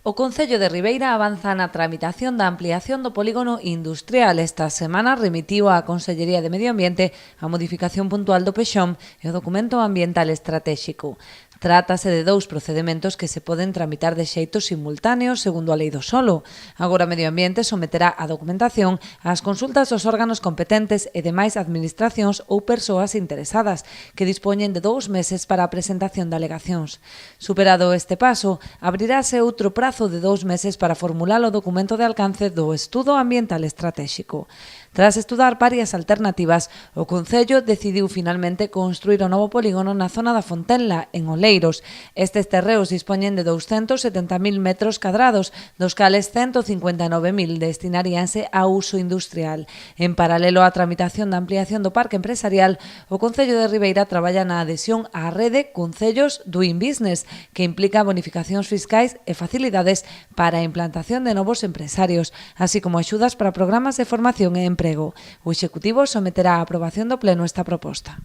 O Concello de Ribeira avanza na tramitación da ampliación do polígono industrial. Esta semana remitiu á Consellería de Medio Ambiente a modificación puntual do Pexón e o documento ambiental estratéxico. Trátase de dous procedementos que se poden tramitar de xeito simultáneo segundo a Lei do Solo. Agora Medio Ambiente someterá a documentación ás consultas dos órganos competentes e demais administracións ou persoas interesadas, que dispoñen de 2 meses para a presentación de alegacións. Superado este paso, abrirase outro prazo de 2 meses para formular o documento de alcance do Estudo Ambiental Estratéxico. Tras estudar varias alternativas, o Concello decidiu finalmente construir o novo polígono na zona da Fontenla, en Oleiros. Estes terreos dispoñen de 270.000 metros cadrados, dos cales 159.000 destinaríanse a uso industrial. En paralelo á tramitación da ampliación do parque empresarial, o Concello de Ribeira traballa na adhesión á rede Concellos Doing Business, que implica bonificacións fiscais e facilidades para a implantación de novos empresarios, así como axudas para programas de formación e emprego. O Executivo someterá a aprobación do Pleno esta proposta.